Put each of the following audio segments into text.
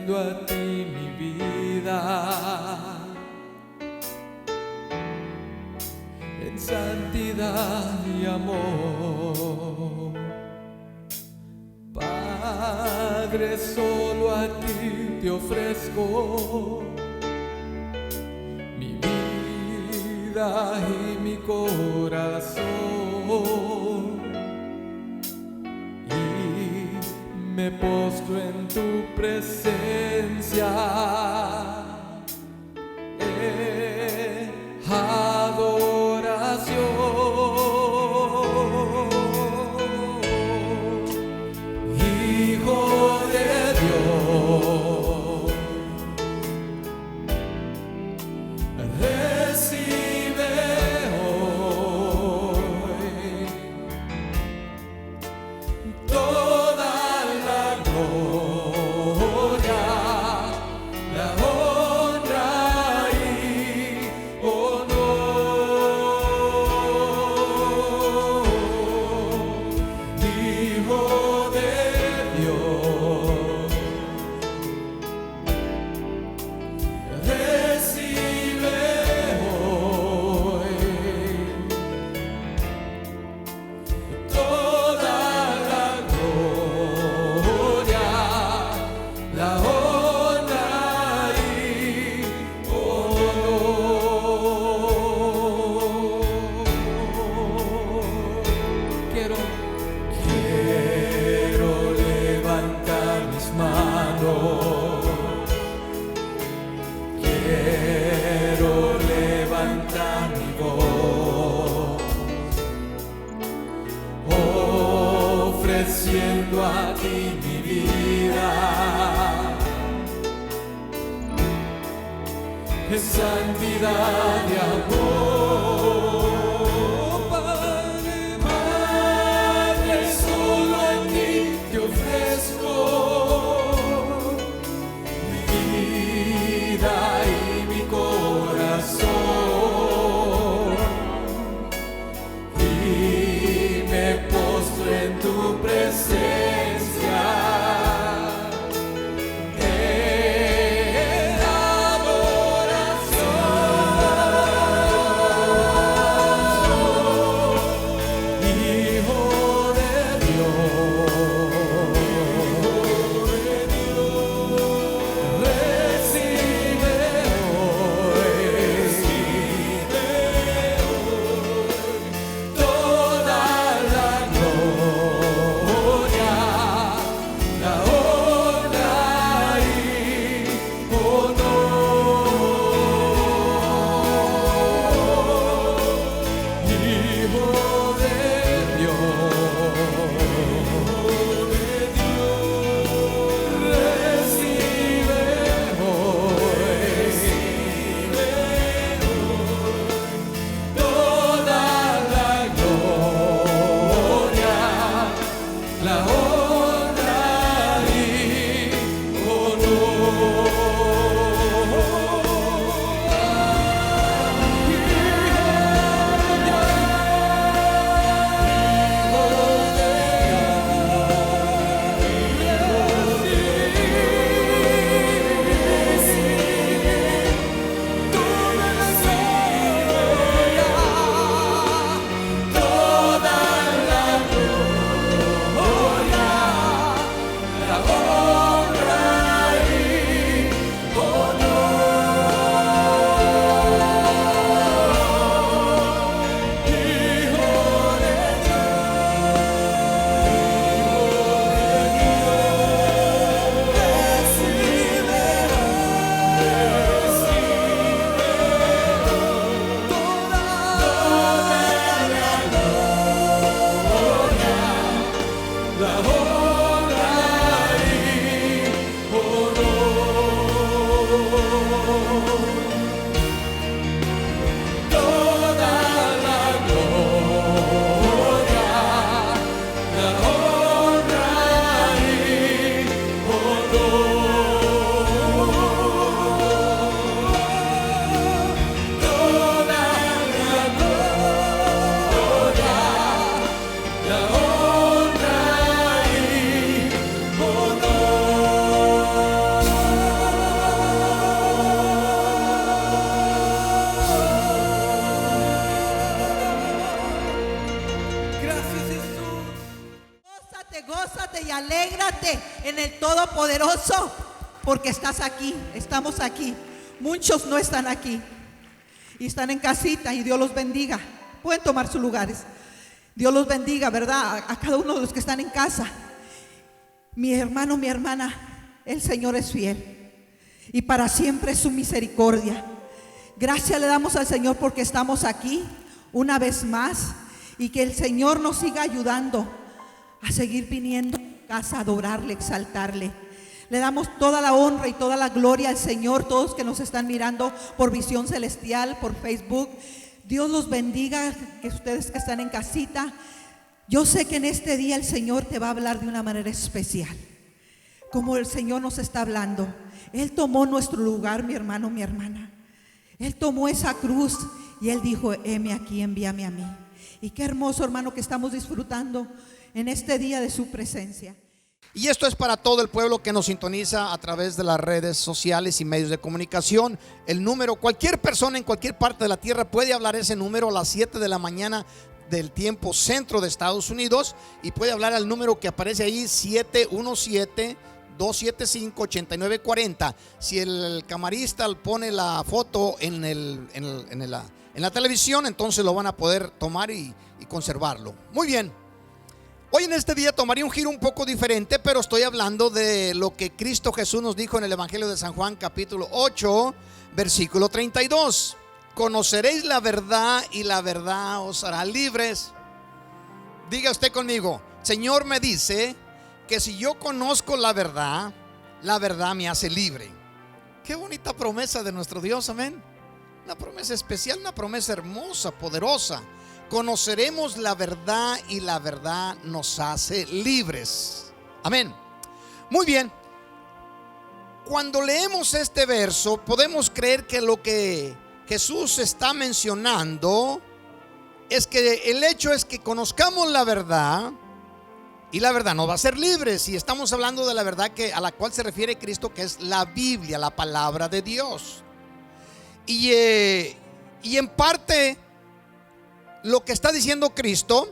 rindo a ti mi vida, en santidad y amor. Padre, solo a ti te ofrezco mi vida y mi corazón, y me postro en tu presencia en adoración. Hijo de Dios, recibe hoy toda la gloria, la honra y honor. Hijo de Dios, recibe hoy toda la gloria, la honra y honor. Quiero levantar mis manos, quiero levantar mi voz, ofreciendo a ti mi vida, en santidad y amor. Padre, Padre, solo a ti te ofrezco mi vida y mi corazón, y me postro en tu presencia en adoración. alégrate en el Todopoderoso, porque estás aquí, estamos aquí. Muchos no están aquí y están en casita, y Dios los bendiga. Pueden tomar sus lugares. Dios los bendiga, ¿verdad? A cada uno de los que están en casa. Mi hermano, mi hermana, el Señor es fiel y para siempre es su misericordia. Gracias le damos al Señor porque estamos aquí una vez más, y que el Señor nos siga ayudando a seguir viniendo a casa a adorarle, exaltarle. Le damos toda la honra y toda la gloria al Señor. Todos que nos están mirando por Visión Celestial, por Facebook, Dios los bendiga. Que ustedes que están en casita, yo sé que en este día el Señor te va a hablar de una manera especial, como el Señor nos está hablando. Él tomó nuestro lugar, mi hermano, mi hermana. Él tomó esa cruz y Él dijo: heme aquí, envíame a mí. Y qué hermoso, hermano, que estamos disfrutando en este día de su presencia. Y esto es para todo el pueblo que nos sintoniza a través de las redes sociales y medios de comunicación. El número, cualquier persona en cualquier parte de la tierra puede hablar ese número a las 7 de la mañana del tiempo centro de Estados Unidos, y puede hablar al número que aparece ahí, 717-275-8940. Si el camarista pone la foto en la televisión, entonces lo van a poder tomar y conservarlo. Muy bien. Hoy en este día tomaría un giro un poco diferente, pero estoy hablando de lo que Cristo Jesús nos dijo en el Evangelio de San Juan, capítulo 8, versículo 32. Conoceréis la verdad y la verdad os hará libres. Diga usted conmigo: Señor me dice que si yo conozco la verdad me hace libre. Qué bonita promesa de nuestro Dios, amén. Una promesa especial, una promesa hermosa, poderosa. Conoceremos la verdad y la verdad nos hace libres. Amén. Muy bien. Cuando leemos este verso, podemos creer que lo que Jesús está mencionando es que el hecho es que conozcamos la verdad, y la verdad nos va a hacer libres. Y estamos hablando de la verdad a la cual se refiere Cristo, que es la Biblia, la palabra de Dios. Y en parte lo que está diciendo Cristo,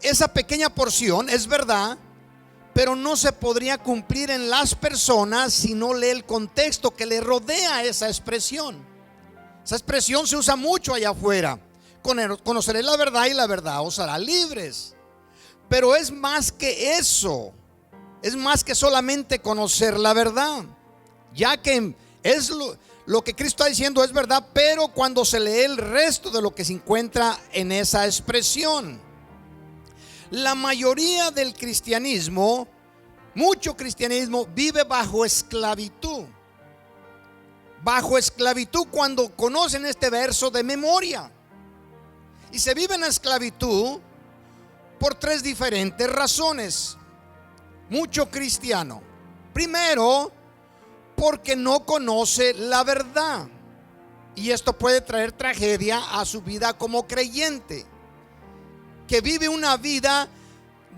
esa pequeña porción es verdad, pero no se podría cumplir en las personas si no lee el contexto que le rodea esa expresión. Esa expresión se usa mucho allá afuera: conoceréis la verdad y la verdad os hará libres. Pero es más que eso, es más que solamente conocer la verdad, ya que es lo que Cristo está diciendo es verdad, pero cuando se lee el resto de lo que se encuentra en esa expresión. La mayoría del cristianismo, mucho cristianismo, vive bajo esclavitud. Bajo esclavitud cuando conocen este verso de memoria. Y se vive en esclavitud por tres diferentes razones. Mucho cristiano, primero, porque no conoce la verdad, y esto puede traer tragedia a su vida como creyente, que vive una vida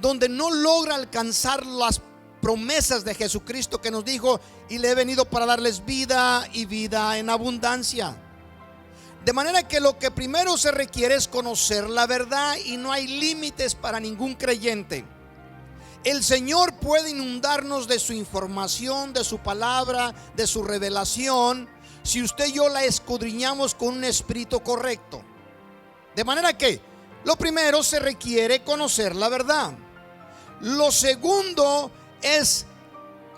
donde no logra alcanzar las promesas de Jesucristo, que nos dijo: y le he venido para darles vida y vida en abundancia. De manera que lo que primero se requiere es conocer la verdad, y no hay límites para ningún creyente. El Señor puede inundarnos de su información, de su palabra, de su revelación, si usted y yo la escudriñamos con un espíritu correcto. De manera que lo primero, se requiere conocer la verdad. Lo segundo es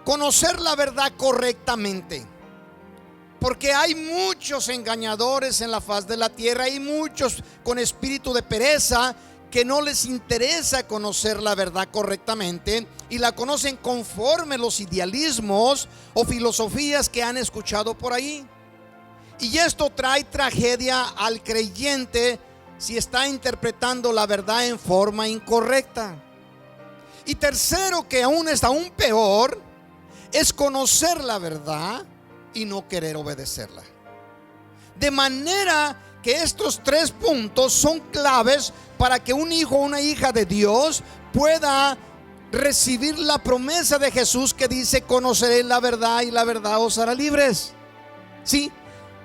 conocer la verdad correctamente, porque hay muchos engañadores en la faz de la tierra, hay muchos con espíritu de pereza que no les interesa conocer la verdad correctamente, y la conocen conforme los idealismos o filosofías que han escuchado por ahí. Y esto trae tragedia al creyente si está interpretando la verdad en forma incorrecta. Y tercero, que aún es aún peor, es conocer la verdad y no querer obedecerla. De manera que estos tres puntos son claves para que un hijo o una hija de Dios pueda recibir la promesa de Jesús, que dice: conoceréis la verdad y la verdad os hará libres. Sí,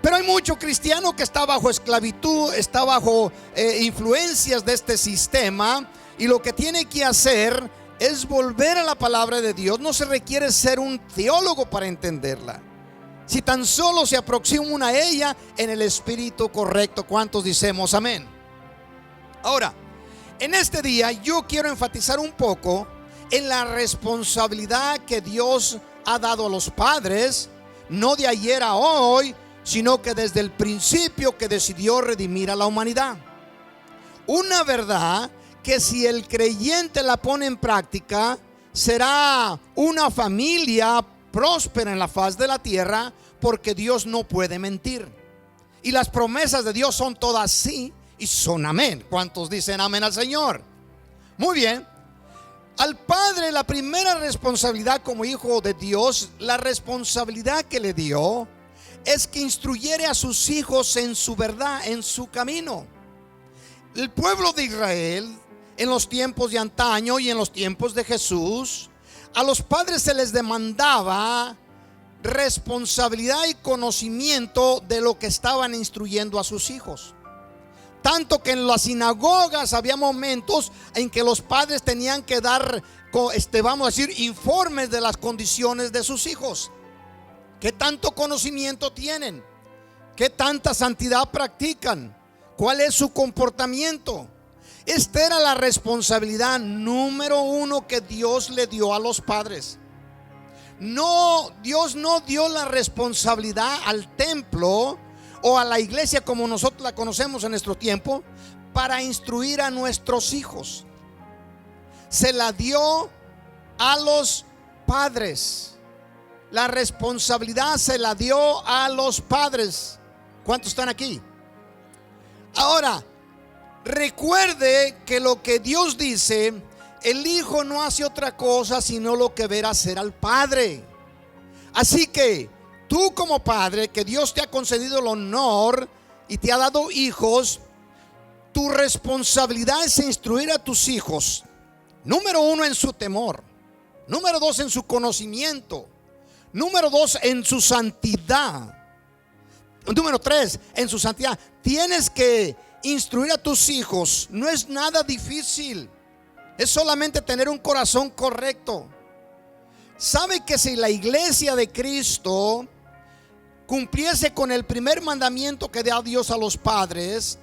pero hay mucho cristiano que está bajo esclavitud, está bajo influencias de este sistema, y lo que tiene que hacer es volver a la palabra de Dios. No se requiere ser un teólogo para entenderla. Si tan solo se aproxima a ella en el espíritu correcto. ¿Cuántos decimos amén? Ahora, en este día yo quiero enfatizar un poco en la responsabilidad que Dios ha dado a los padres, no de ayer a hoy, sino que desde el principio que decidió redimir a la humanidad. Una verdad que si el creyente la pone en práctica, será una familia próspera en la faz de la tierra, porque Dios no puede mentir. Y las promesas de Dios son todas sí y son amén. ¿Cuántos dicen amén al Señor? Muy bien. Al padre, la primera responsabilidad como hijo de Dios, la responsabilidad que le dio es que instruyere a sus hijos en su verdad, en su camino. El pueblo de Israel, en los tiempos de antaño y en los tiempos de Jesús, a los padres se les demandaba responsabilidad y conocimiento de lo que estaban instruyendo a sus hijos. Tanto que en las sinagogas había momentos en que los padres tenían que dar, vamos a decir, informes de las condiciones de sus hijos. ¿Qué tanto conocimiento tienen? ¿Qué tanta santidad practican? ¿Cuál es su comportamiento? Esta era la responsabilidad número uno que Dios le dio a los padres. No, Dios no dio la responsabilidad al templo o a la iglesia como nosotros la conocemos en nuestro tiempo para instruir a nuestros hijos. Se la dio a los padres. La responsabilidad se la dio a los padres. ¿Cuántos están aquí? Ahora, recuerde que lo que Dios dice, el hijo no hace otra cosa sino lo que ver hacer al padre. Así que tú como padre, que Dios te ha concedido el honor y te ha dado hijos, tu responsabilidad es instruir a tus hijos. Número uno, en su temor. Número dos, en su conocimiento. Número dos, en su santidad. Número tres, en su santidad. Tienes que instruir a tus hijos. No es nada difícil. Es solamente tener un corazón correcto. ¿Sabe que si la iglesia de Cristo cumpliese con el primer mandamiento que da Dios a los padres,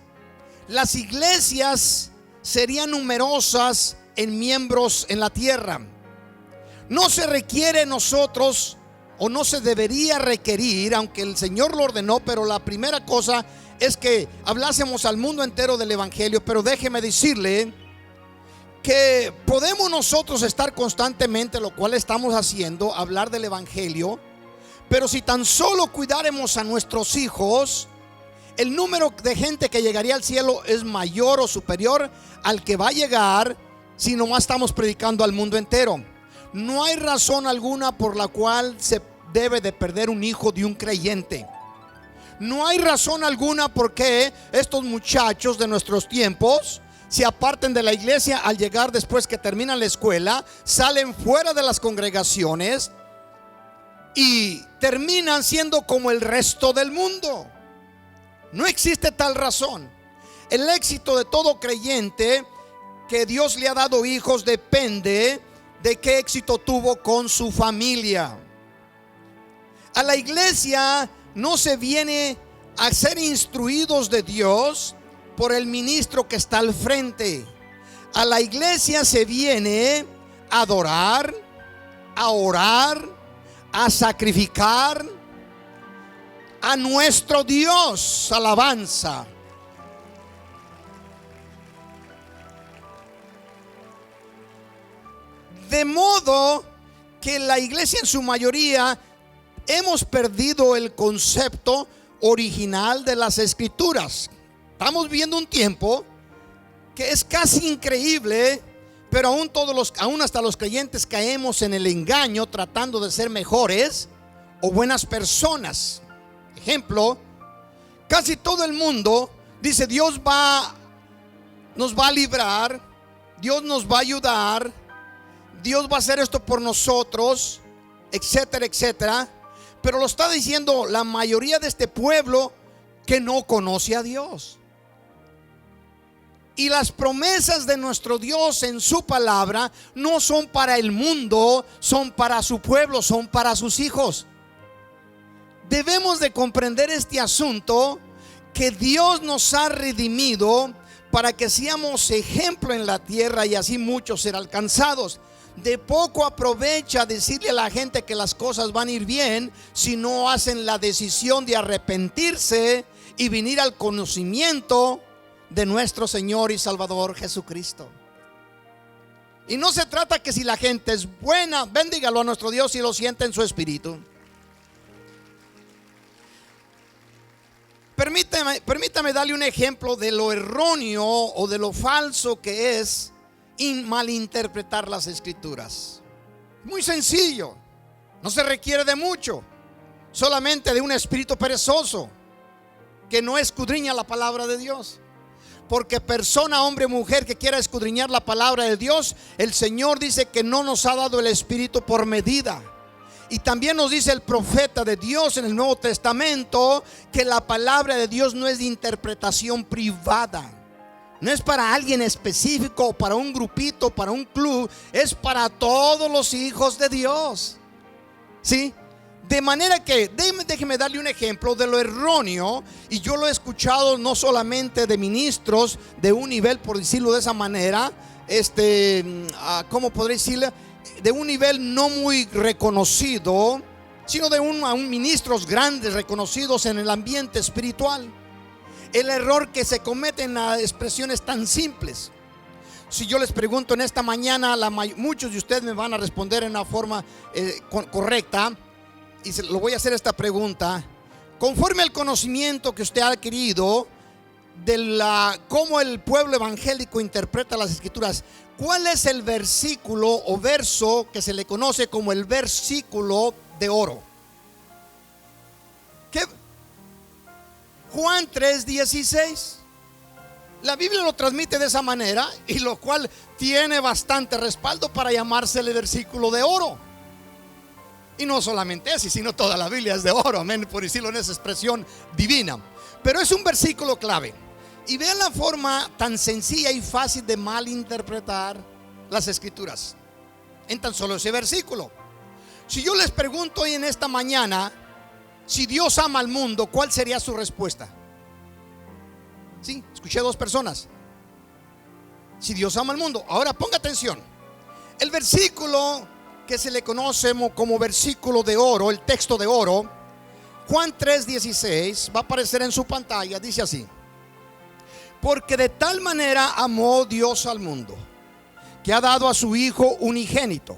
las iglesias serían numerosas en miembros en la tierra? No se requiere nosotros, o no se debería requerir, aunque el Señor lo ordenó, pero la primera cosa es que hablásemos al mundo entero del evangelio. Pero déjeme decirle que podemos nosotros estar constantemente, lo cual estamos haciendo, hablar del evangelio, pero si tan solo cuidáramos a nuestros hijos, el número de gente que llegaría al cielo es mayor o superior al que va a llegar si nomás estamos predicando al mundo entero. No hay razón alguna por la cual se debe de perder un hijo de un creyente. No hay razón alguna por qué estos muchachos de nuestros tiempos se aparten de la iglesia al llegar después que terminan la escuela, salen fuera de las congregaciones y terminan siendo como el resto del mundo. No existe tal razón. El éxito de todo creyente que Dios le ha dado hijos depende de qué éxito tuvo con su familia. A la iglesia no se viene a ser instruidos de Dios por el ministro que está al frente. A la iglesia se viene a adorar, a orar, a sacrificar a nuestro Dios. Alabanza. De modo que la iglesia en su mayoría hemos perdido el concepto original de las escrituras. Estamos viviendo un tiempo que es casi increíble, pero aún hasta los creyentes caemos en el engaño tratando de ser mejores o buenas personas. Ejemplo, casi todo el mundo dice Dios nos va a librar, Dios nos va a ayudar, Dios va a hacer esto por nosotros, etcétera, etcétera. Pero lo está diciendo la mayoría de este pueblo que no conoce a Dios. Y las promesas de nuestro Dios en su palabra no son para el mundo, son para su pueblo, son para sus hijos. Debemos de comprender este asunto, que Dios nos ha redimido para que seamos ejemplo en la tierra y así muchos serán alcanzados. De poco aprovecha decirle a la gente que las cosas van a ir bien si no hacen la decisión de arrepentirse y venir al conocimiento de nuestro Señor y Salvador Jesucristo. Y no se trata que si la gente es buena, bendígalo a nuestro Dios si lo siente en su espíritu. Permítame darle un ejemplo de lo erróneo o de lo falso que es malinterpretar las escrituras. Muy sencillo, no se requiere de mucho, solamente de un espíritu perezoso que no escudriña la palabra de Dios. Porque persona, hombre, mujer que quiera escudriñar la palabra de Dios, el Señor dice que no nos ha dado el espíritu por medida. Y también nos dice el profeta de Dios en el Nuevo Testamento que la palabra de Dios no es de interpretación privada. No es para alguien específico, para un grupito, para un club. Es para todos los hijos de Dios. ¿Sí? De manera que, déjeme darle un ejemplo de lo erróneo. Y yo lo he escuchado no solamente de ministros de un nivel, por decirlo de esa manera, ¿cómo podré decirle? De un nivel no muy reconocido, sino de ministros grandes reconocidos en el ambiente espiritual. El error que se comete en las expresiones tan simples. Si yo les pregunto en esta mañana, muchos de ustedes me van a responder en una forma correcta. Y lo voy a hacer esta pregunta. Conforme al conocimiento que usted ha adquirido de cómo el pueblo evangélico interpreta las escrituras, ¿cuál es el versículo o verso que se le conoce como el versículo de oro? ¿Qué? Juan 3:16. La Biblia lo transmite de esa manera, y lo cual tiene bastante respaldo para llamarse el versículo de oro. Y no solamente ese, sino toda la Biblia es de oro, amén, por decirlo en esa expresión divina. Pero es un versículo clave. Y vean la forma tan sencilla y fácil de malinterpretar las escrituras en tan solo ese versículo. Si yo les pregunto hoy en esta mañana, si Dios ama al mundo, ¿cuál sería su respuesta? Sí, escuché a dos personas. Si Dios ama al mundo. Ahora ponga atención. El versículo que se le conoce como versículo de oro, el texto de oro, Juan 3:16, va a aparecer en su pantalla. Dice así: porque de tal manera amó Dios al mundo, que ha dado a su Hijo unigénito,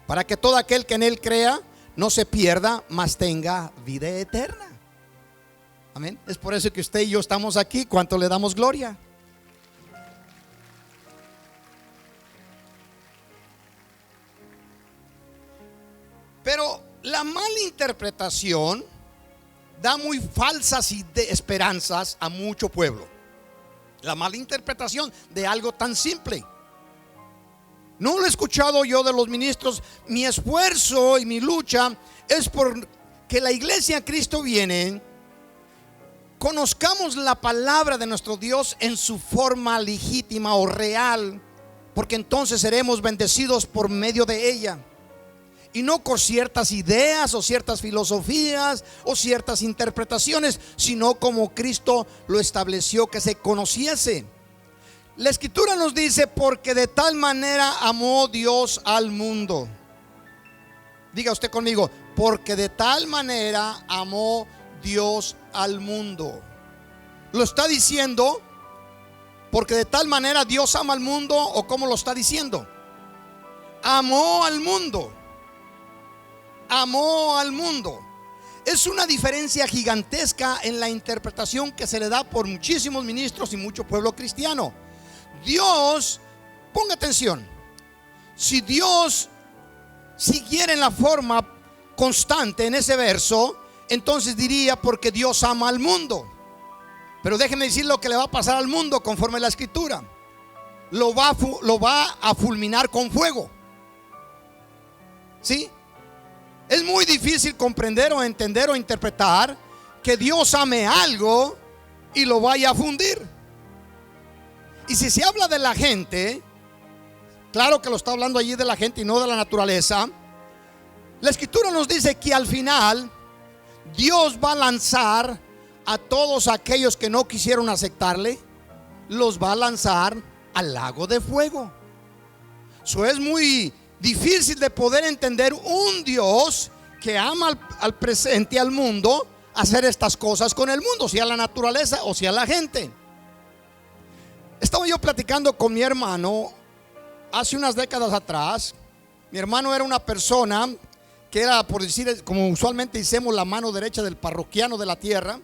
para que todo aquel que en él crea no se pierda, mas tenga vida eterna. Amén. Es por eso que usted y yo estamos aquí. ¿Cuánto le damos gloria? Pero la malinterpretación da muy falsas esperanzas a mucho pueblo. La malinterpretación de algo tan simple. No lo he escuchado yo de los ministros. Mi esfuerzo y mi lucha es por que la iglesia Cristo viene, conozcamos la palabra de nuestro Dios en su forma legítima o real, porque entonces seremos bendecidos por medio de ella, y no con ciertas ideas o ciertas filosofías o ciertas interpretaciones, sino como Cristo lo estableció que se conociese. La escritura nos dice: porque de tal manera amó Dios al mundo. Diga usted conmigo: porque de tal manera amó Dios al mundo. ¿Lo está diciendo porque de tal manera Dios ama al mundo, o cómo lo está diciendo? Amó al mundo. Amó al mundo. Es una diferencia gigantesca en la interpretación que se le da por muchísimos ministros y mucho pueblo cristiano. Dios, ponga atención, si Dios siguiera en la forma constante en ese verso, entonces diría: porque Dios ama al mundo. Pero déjenme decir lo que le va a pasar al mundo conforme a la escritura. Lo va a fulminar con fuego. ¿Sí? Es muy difícil comprender o entender o interpretar que Dios ame algo y lo vaya a fundir. Y si se habla de la gente, claro que lo está hablando allí de la gente y no de la naturaleza. La escritura nos dice que al final Dios va a lanzar a todos aquellos que no quisieron aceptarle, los va a lanzar al lago de fuego. Eso es muy difícil de poder entender un Dios que ama al presente y al mundo, hacer estas cosas con el mundo, sea la naturaleza o sea la gente. Estaba yo platicando con mi hermano hace unas décadas atrás. Mi hermano era una persona que era, por decir, como usualmente decimos, la mano derecha del parroquiano de la tierra.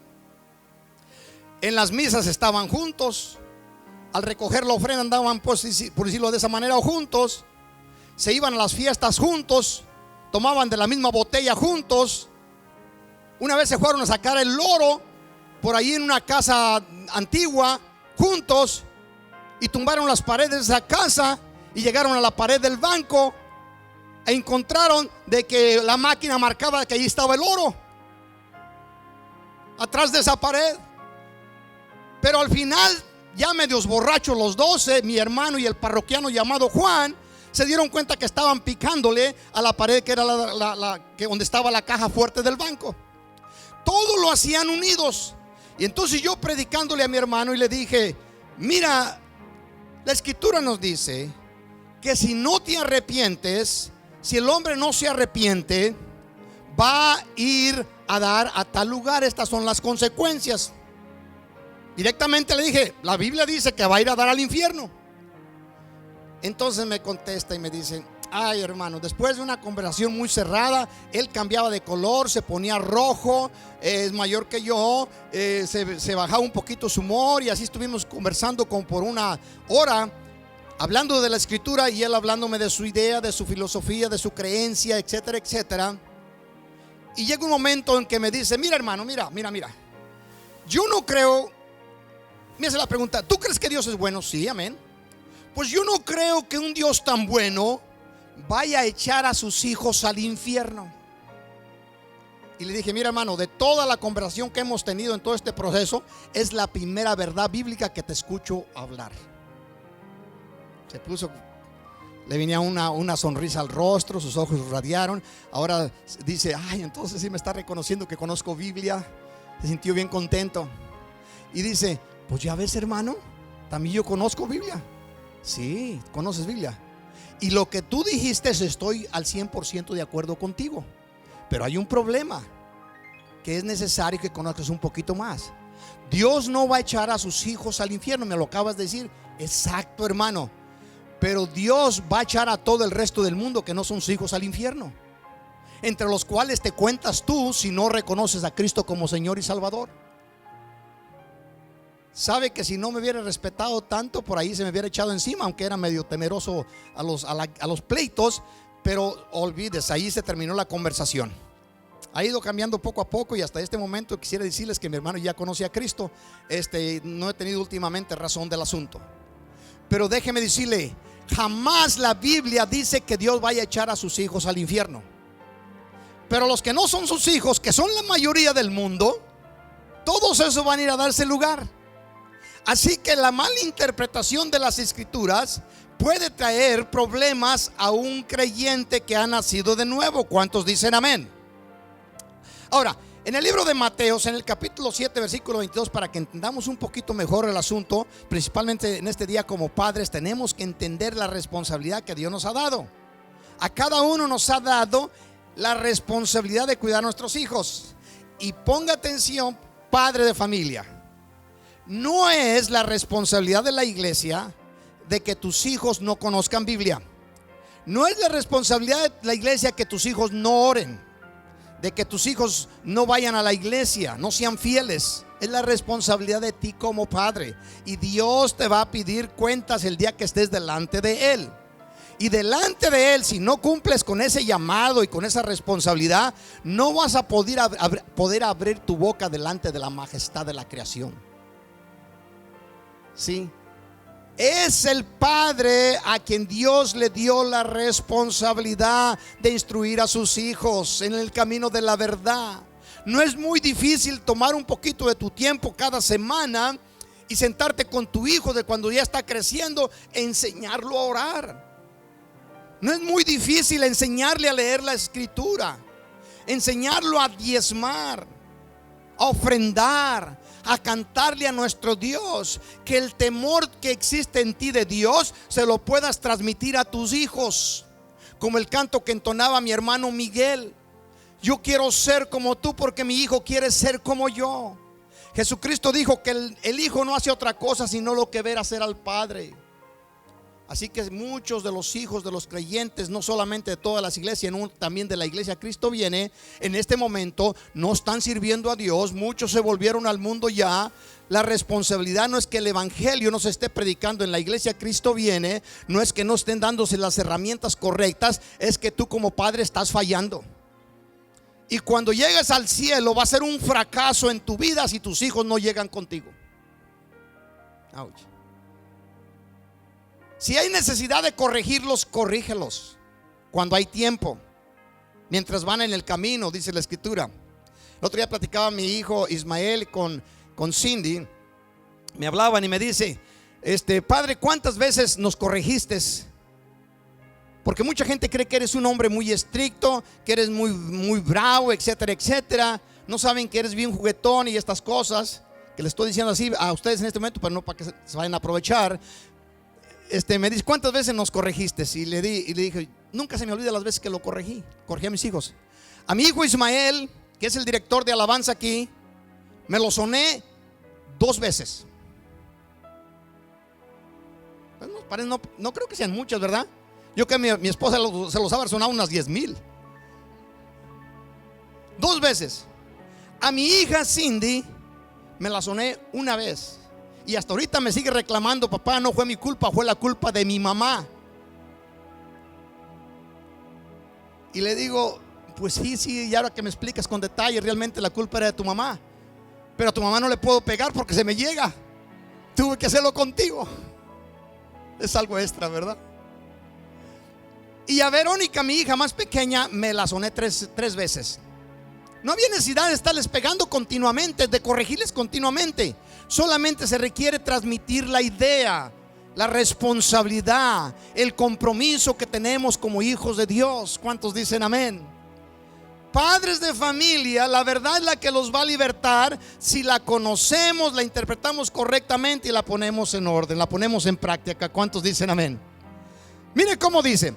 En las misas estaban juntos, al recoger la ofrenda andaban, por decirlo de esa manera, o juntos. Se iban a las fiestas juntos, tomaban de la misma botella juntos. Una vez se fueron a sacar el oro por ahí en una casa antigua juntos, y tumbaron las paredes de esa casa y llegaron a la pared del banco e encontraron de que la máquina marcaba que allí estaba el oro atrás de esa pared. Pero al final, ya medios borrachos los 12, mi hermano y el parroquiano llamado Juan, se dieron cuenta que estaban picándole a la pared que era donde estaba la caja fuerte del banco. Todo lo hacían unidos. Y entonces yo predicándole a mi hermano y le dije: mira, la escritura nos dice que si no te arrepientes, si el hombre no se arrepiente, va a ir a dar a tal lugar. Estas son las consecuencias. Directamente le dije: la Biblia dice que va a ir a dar al infierno. Entonces me contesta y me dice: ay, hermano, después de una conversación muy cerrada, él cambiaba de color, se ponía rojo, es mayor que yo, se bajaba un poquito su humor, y así estuvimos conversando como por una hora, hablando de la escritura y él hablándome de su idea, de su filosofía, de su creencia, etcétera, etcétera. Y llega un momento en que me dice: mira, hermano, mira, yo no creo. Me hace la pregunta: ¿tú crees que Dios es bueno? Sí, amén. Pues yo no creo que un Dios tan bueno vaya a echar a sus hijos al infierno. Y le dije: mira, hermano, de toda la conversación que hemos tenido en todo este proceso, es la primera verdad bíblica que te escucho hablar. Se puso, le venía una sonrisa al rostro, sus ojos radiaron. Ahora dice: ay, entonces sí me está reconociendo que conozco Biblia. Se sintió bien contento. Y dice: pues ya ves, hermano, también yo conozco Biblia. Sí, conoces Biblia. Y lo que tú dijiste, estoy al 100% de acuerdo contigo. Pero hay un problema, que es necesario que conozcas un poquito más. Dios no va a echar a sus hijos al infierno, me lo acabas de decir. Exacto, hermano. Pero Dios va a echar a todo el resto del mundo que no son sus hijos al infierno, entre los cuales te cuentas tú si no reconoces a Cristo como Señor y Salvador. Sabe que si no me hubiera respetado tanto, por ahí se me hubiera echado encima, aunque era medio temeroso a los pleitos. Pero olvides, ahí se terminó la conversación. Ha ido cambiando poco a poco, y hasta este momento quisiera decirles que mi hermano ya conoce a Cristo. No he tenido últimamente razón del asunto. Pero déjeme decirle, jamás la Biblia dice que Dios vaya a echar a sus hijos al infierno. Pero los que no son sus hijos, que son la mayoría del mundo, todos esos van a ir a darse lugar. Así que la mala interpretación de las escrituras puede traer problemas a un creyente que ha nacido de nuevo. ¿Cuántos dicen amén? Ahora, en el libro de Mateos, en el capítulo 7, versículo 22, para que entendamos un poquito mejor el asunto, principalmente en este día como padres, tenemos que entender la responsabilidad que Dios nos ha dado. A cada uno nos ha dado la responsabilidad de cuidar a nuestros hijos. Y ponga atención, padre de familia. No es la responsabilidad de la iglesia de que tus hijos no conozcan Biblia. No es la responsabilidad de la iglesia que tus hijos no oren, de que tus hijos no vayan a la iglesia, no sean fieles. Es la responsabilidad de ti como padre. Y Dios te va a pedir cuentas el día que estés delante de Él. Y delante de Él, si no cumples con ese llamado y con esa responsabilidad, no vas a poder abrir tu boca delante de la majestad de la creación. Sí, es el padre a quien Dios le dio la responsabilidad de instruir a sus hijos en el camino de la verdad. No es muy difícil tomar un poquito de tu tiempo cada semana y sentarte con tu hijo de cuando ya está creciendo, enseñarlo a orar. No es muy difícil enseñarle a leer la escritura, enseñarlo a diezmar, a ofrendar, a cantarle a nuestro Dios. Que el temor que existe en ti de Dios se lo puedas transmitir a tus hijos, como el canto que entonaba mi hermano Miguel: yo quiero ser como tú porque mi hijo quiere ser como yo. Jesucristo dijo que el hijo no hace otra cosa sino lo que ver hacer al Padre. Así que muchos de los hijos de los creyentes, no solamente de todas las iglesias, sino también de la iglesia Cristo Viene, en este momento no están sirviendo a Dios. Muchos se volvieron al mundo ya. La responsabilidad no es que el evangelio no se esté predicando en la iglesia Cristo Viene, no es que no estén dándose las herramientas correctas, es que tú como padre estás fallando. Y cuando llegues al cielo va a ser un fracaso en tu vida si tus hijos no llegan contigo. Ouch. Si hay necesidad de corregirlos, corrígelos cuando hay tiempo, mientras van en el camino, dice la escritura. El otro día platicaba mi hijo Ismael con Cindy. Me hablaban y me dice: padre, ¿cuántas veces nos corregiste? Porque mucha gente cree que eres un hombre muy estricto, que eres muy bravo, etcétera, etcétera. No saben que eres bien juguetón y estas cosas que les estoy diciendo así a ustedes en este momento, pero no para que se vayan a aprovechar. Me dice: ¿cuántas veces nos corregiste? Y le dije: nunca se me olvida las veces que lo corregí a mis hijos. A mi hijo Ismael, que es el director de alabanza aquí, me lo soné 2 veces. Pues no creo que sean muchas, ¿verdad? Yo que mi esposa se los ha sonado unas 10,000. 2 veces. A mi hija Cindy me la soné 1 vez. Y hasta ahorita me sigue reclamando: papá, no fue mi culpa, fue la culpa de mi mamá. Y le digo: pues sí, y ahora que me explicas con detalle, realmente la culpa era de tu mamá. Pero a tu mamá no le puedo pegar porque se me llega. Tuve que hacerlo contigo. Es algo extra, ¿verdad? Y a Verónica, mi hija más pequeña, me la soné 3 veces. No había necesidad de estarles pegando continuamente, de corregirles continuamente. Solamente se requiere transmitir la idea, la responsabilidad, el compromiso que tenemos como hijos de Dios. ¿Cuántos dicen amén? Padres de familia, la verdad es la que los va a libertar si la conocemos, la interpretamos correctamente y la ponemos en orden, la ponemos en práctica. ¿Cuántos dicen amén? Mire cómo dice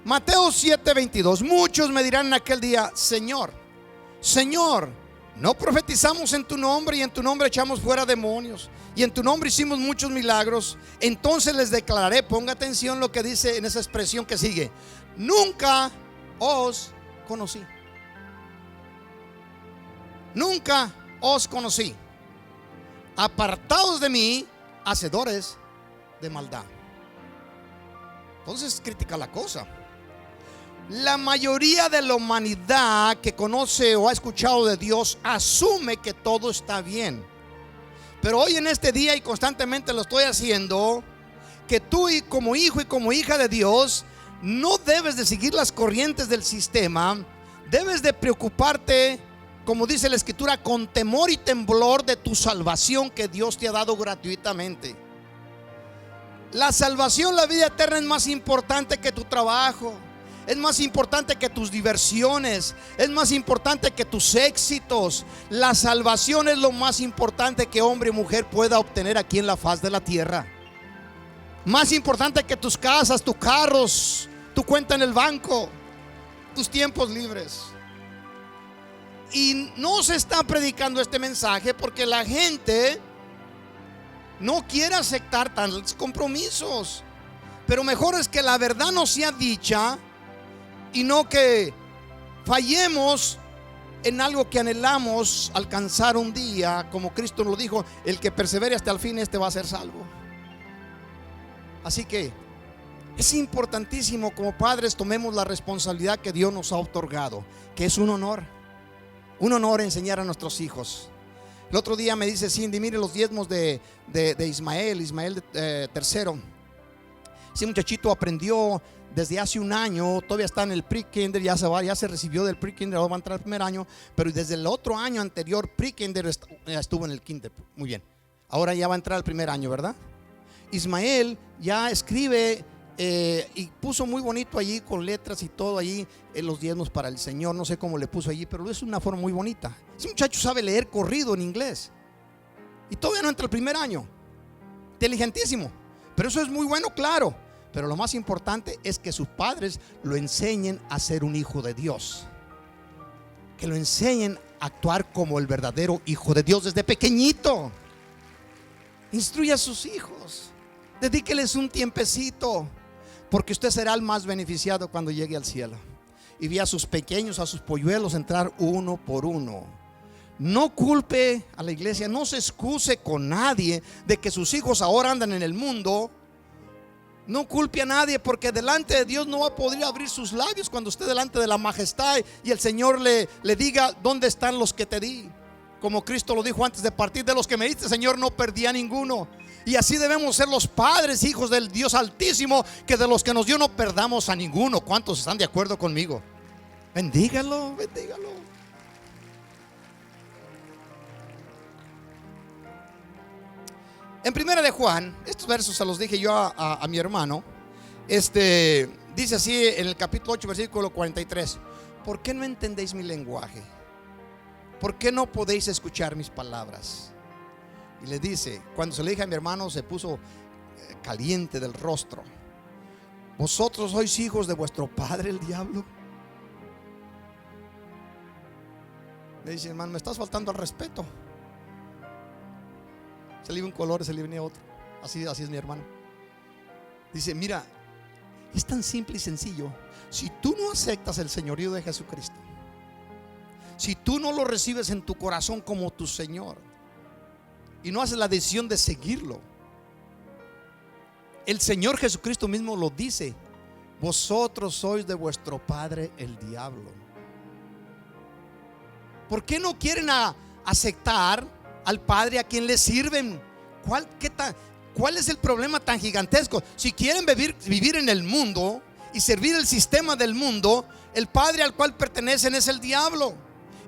Mateo 7:22: muchos me dirán en aquel día: Señor, Señor, ¿no profetizamos en tu nombre y en tu nombre echamos fuera demonios y en tu nombre hicimos muchos milagros? Entonces les declararé, ponga atención lo que dice en esa expresión que sigue: nunca os conocí. Nunca os conocí. Apartados de mí, hacedores de maldad. Entonces critica la cosa. La mayoría de la humanidad que conoce o ha escuchado de Dios asume que todo está bien. Pero hoy en este día, y constantemente lo estoy haciendo, que tú como hijo y como hija de Dios no debes de seguir las corrientes del sistema. Debes de preocuparte, como dice la escritura, con temor y temblor de tu salvación que Dios te ha dado gratuitamente. La salvación, la vida eterna, es más importante que tu trabajo. Es más importante que tus diversiones. Es más importante que tus éxitos. La salvación es lo más importante que hombre y mujer pueda obtener aquí en la faz de la tierra. Más importante que tus casas, tus carros, tu cuenta en el banco, tus tiempos libres. Y no se está predicando este mensaje porque la gente no quiere aceptar tales compromisos. Pero mejor es que la verdad no sea dicha y no que fallemos en algo que anhelamos alcanzar un día. Como Cristo lo dijo: el que persevere hasta el fin, este va a ser salvo. Así que es importantísimo, como padres, tomemos la responsabilidad que Dios nos ha otorgado, que es un honor enseñar a nuestros hijos. El otro día me dice Cindy: mire los diezmos de Ismael tercero. Ese muchachito aprendió desde hace 1 año, todavía está en el pre-kinder, ya se recibió del pre-kinder, ahora va a entrar al primer año, pero desde el otro año anterior, pre-kinder, estuvo en el kinder. Muy bien. Ahora ya va a entrar el primer año, ¿verdad? Ismael ya escribe y puso muy bonito allí con letras y todo allí los diezmos para el Señor. No sé cómo le puso allí, pero lo hizo de una forma muy bonita. Ese muchacho sabe leer corrido en inglés y todavía no entra el primer año. Inteligentísimo. Pero eso es muy bueno, claro. Pero lo más importante es que sus padres lo enseñen a ser un hijo de Dios, que lo enseñen a actuar como el verdadero hijo de Dios desde pequeñito. Instruya a sus hijos, dedíqueles un tiempecito, porque usted será el más beneficiado cuando llegue al cielo y vea a sus pequeños, a sus polluelos entrar uno por uno. No culpe a la iglesia, no se excuse con nadie de que sus hijos ahora andan en el mundo. No culpe a nadie, porque delante de Dios no va a poder abrir sus labios cuando esté delante de la majestad y el Señor le diga: ¿dónde están los que te di? Como Cristo lo dijo antes de partir: de los que me diste, Señor, no perdí a ninguno. Y así debemos ser los padres, hijos del Dios Altísimo, que de los que nos dio no perdamos a ninguno. ¿Cuántos están de acuerdo conmigo? Bendígalo, bendígalo. En primera de Juan, estos versos se los dije yo a mi hermano. Dice así en el capítulo 8, versículo 43: ¿por qué no entendéis mi lenguaje? ¿Por qué no podéis escuchar mis palabras? Y le dice, cuando se le dije a mi hermano, se puso caliente del rostro: ¿vosotros sois hijos de vuestro padre el diablo? Le dice: hermano, me estás faltando al respeto. Se le iba un color, se le venía otro. Así es mi hermano. Dice: mira, es tan simple y sencillo. Si tú no aceptas el señorío de Jesucristo, si tú no lo recibes en tu corazón como tu Señor y no haces la decisión de seguirlo, el Señor Jesucristo mismo lo dice: vosotros sois de vuestro padre el diablo. ¿Por qué no quieren aceptar al Padre a quien le sirven? ¿Cuál es el problema tan gigantesco? Si quieren vivir en el mundo y servir el sistema del mundo, el padre al cual pertenecen es el diablo.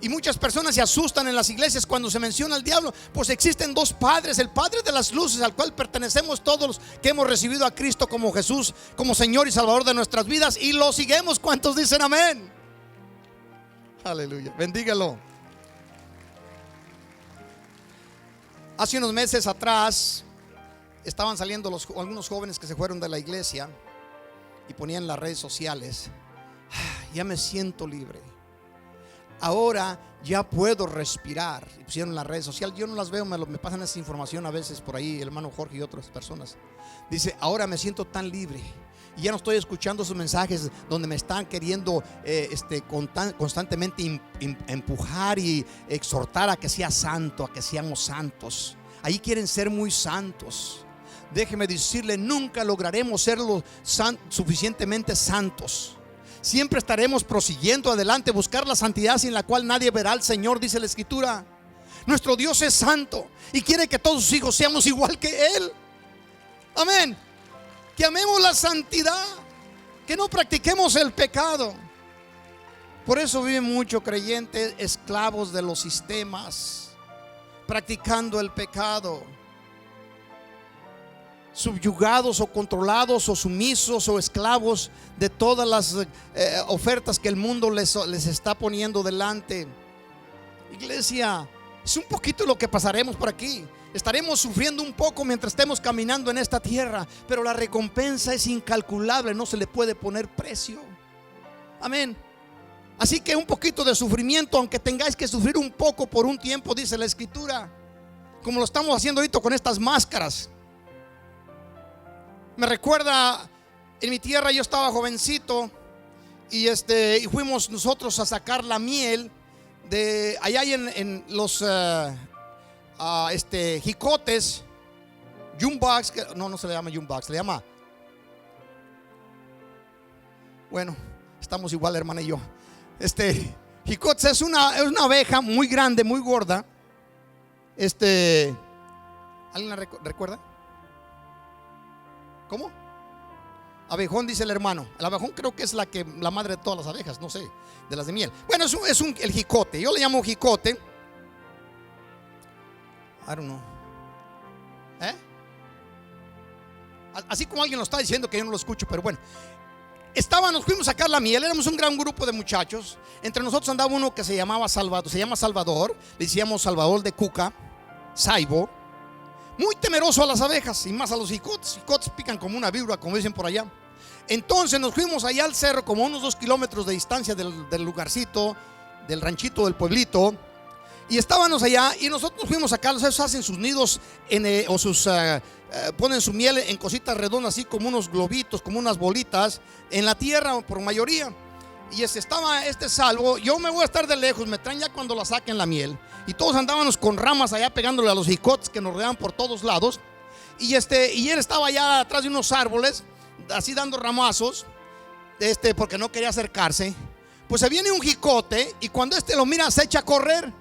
Y muchas personas se asustan en las iglesias cuando se menciona el diablo. Pues existen dos padres: el Padre de las luces, al cual pertenecemos todos los que hemos recibido a Cristo como Jesús, como Señor y Salvador de nuestras vidas, y lo seguimos. ¿Cuántos dicen amén? Aleluya, bendígalo. Hace unos meses atrás estaban saliendo algunos jóvenes que se fueron de la iglesia y ponían en las redes sociales: ya me siento libre, ahora ya puedo respirar. Y pusieron en las redes sociales, yo no las veo, me pasan esa información a veces por ahí, el hermano Jorge y otras personas. Dice: ahora me siento tan libre y ya no estoy escuchando esos mensajes donde me están queriendo constantemente empujar y exhortar a que sea santo, a que seamos santos. Ahí quieren ser muy santos. Déjeme decirle, nunca lograremos ser suficientemente santos. Siempre estaremos prosiguiendo adelante, buscar la santidad sin la cual nadie verá al Señor, dice la Escritura. Nuestro Dios es santo y quiere que todos sus hijos seamos igual que Él. Amén. Que amemos la santidad, que no practiquemos el pecado. Por eso viven muchos creyentes esclavos de los sistemas, practicando el pecado, subyugados o controlados o sumisos o esclavos de todas las ofertas que el mundo les está poniendo delante. Iglesia, es un poquito lo que pasaremos por aquí. Estaremos sufriendo un poco mientras estemos caminando en esta tierra, pero la recompensa es incalculable, no se le puede poner precio. Amén. Así que un poquito de sufrimiento, aunque tengáis que sufrir un poco por un tiempo, dice la Escritura, como lo estamos haciendo ahorita con estas máscaras. Me recuerda, en mi tierra yo estaba jovencito y fuimos nosotros a sacar la miel de allá en los jicotes, jumbugs, no se le llama jumbugs, se le llama, bueno, estamos igual, hermana y yo. Jicotes es una abeja muy grande, muy gorda. ¿Alguien la recuerda? ¿Cómo? Abejón, dice el hermano. El abejón creo que es la madre de todas las abejas, no sé, de las de miel. Bueno, el jicote. Yo le llamo jicote. I don't know. Así como alguien lo está diciendo que yo no lo escucho, pero bueno. Nos fuimos a sacar la miel, éramos un gran grupo de muchachos. Entre nosotros andaba uno que se llama Salvador, le decíamos Salvador de Cuca, Saibo, muy temeroso a las abejas y más a los jicotes. Jicotes pican como una víbora, como dicen por allá. Entonces nos fuimos allá al cerro, como unos 2 kilómetros de distancia del lugarcito, del ranchito, del pueblito. Y estábamos allá y nosotros nos fuimos a sacarlos. Ellos hacen sus nidos ponen su miel en cositas redondas, así como unos globitos, como unas bolitas, en la tierra por mayoría. Y estaba Salvo. Yo me voy a estar de lejos, me traen ya cuando la saquen la miel. Y todos andábamos con ramas allá pegándole a los jicotes que nos rodeaban por todos lados. Y él estaba allá atrás de unos árboles, así dando ramazos, porque no quería acercarse. Pues se viene un jicote y cuando lo mira se echa a correr.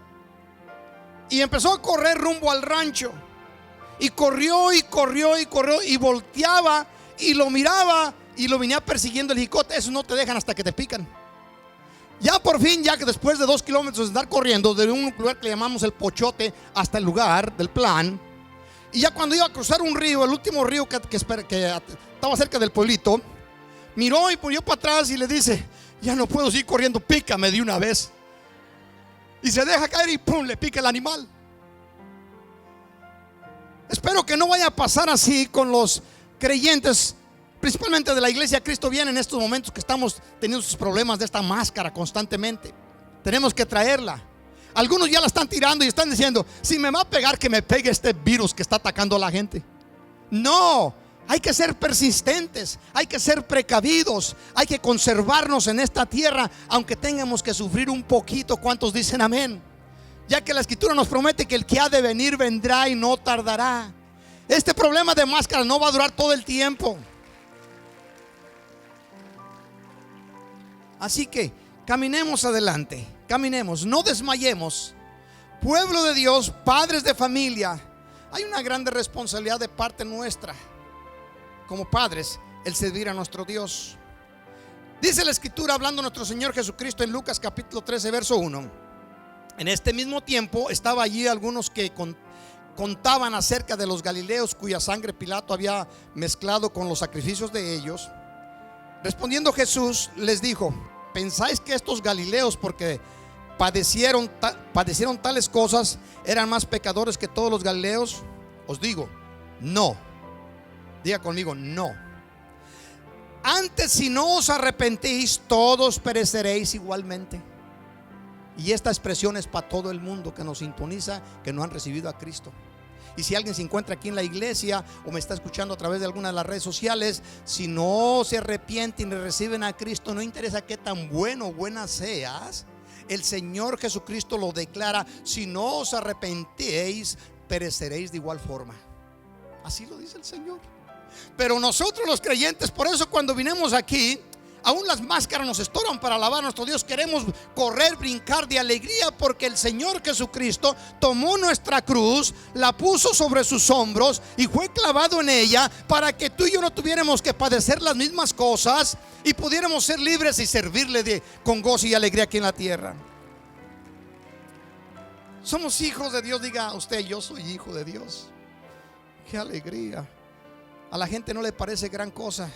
Y empezó a correr rumbo al rancho. Y corrió y corrió y corrió y volteaba y lo miraba y lo venía persiguiendo el jicote. Esos no te dejan hasta que te pican. Ya por fin, ya que después de 2 kilómetros de andar corriendo de un lugar que le llamamos el Pochote hasta el lugar del plan, y ya cuando iba a cruzar un río, el último río que estaba cerca del pueblito, miró y ponió para atrás y le dice: ya no puedo seguir corriendo, pícame de una vez. Y se deja caer y pum, le pica el animal. Espero que no vaya a pasar así con los creyentes, principalmente de la iglesia Cristo Viene, en estos momentos que estamos teniendo sus problemas de esta máscara constantemente. Tenemos que traerla. Algunos ya la están tirando y están diciendo: si me va a pegar, que me pegue este virus que está atacando a la gente. No, hay que ser persistentes, hay que ser precavidos, hay que conservarnos en esta tierra, aunque tengamos que sufrir un poquito. ¿Cuántos dicen amén? Ya que la escritura nos promete que el que ha de venir vendrá y no tardará. Este problema de máscara no va a durar todo el tiempo. Así que caminemos adelante, caminemos, no desmayemos. Pueblo de Dios, padres de familia, hay una grande responsabilidad de parte nuestra como padres, el servir a nuestro Dios. Dice la escritura, hablando nuestro Señor Jesucristo en Lucas capítulo 13 verso 1: en este mismo tiempo estaba allí algunos que contaban acerca de los galileos cuya sangre Pilato había mezclado con los sacrificios de ellos. Respondiendo Jesús les dijo: ¿pensáis que estos galileos, porque padecieron tales cosas, eran más pecadores que todos los galileos? Os digo, no. Diga conmigo, no. Antes, si no os arrepentís, todos pereceréis igualmente. Y esta expresión es para todo el mundo que nos sintoniza, que no han recibido a Cristo. Y si alguien se encuentra aquí en la iglesia o me está escuchando a través de alguna de las redes sociales, si no se arrepienten y reciben a Cristo, no interesa qué tan bueno o buena seas, el Señor Jesucristo lo declara: si no os arrepentéis, pereceréis de igual forma. Así lo dice el Señor. Pero nosotros los creyentes, por eso cuando vinimos aquí, aún las máscaras nos estorban para alabar a nuestro Dios. Queremos correr, brincar de alegría, porque el Señor Jesucristo tomó nuestra cruz, la puso sobre sus hombros y fue clavado en ella, para que tú y yo no tuviéramos que padecer las mismas cosas y pudiéramos ser libres y servirle con gozo y alegría aquí en la tierra. Somos hijos de Dios. Diga usted: yo soy hijo de Dios. Qué alegría. A la gente no le parece gran cosa,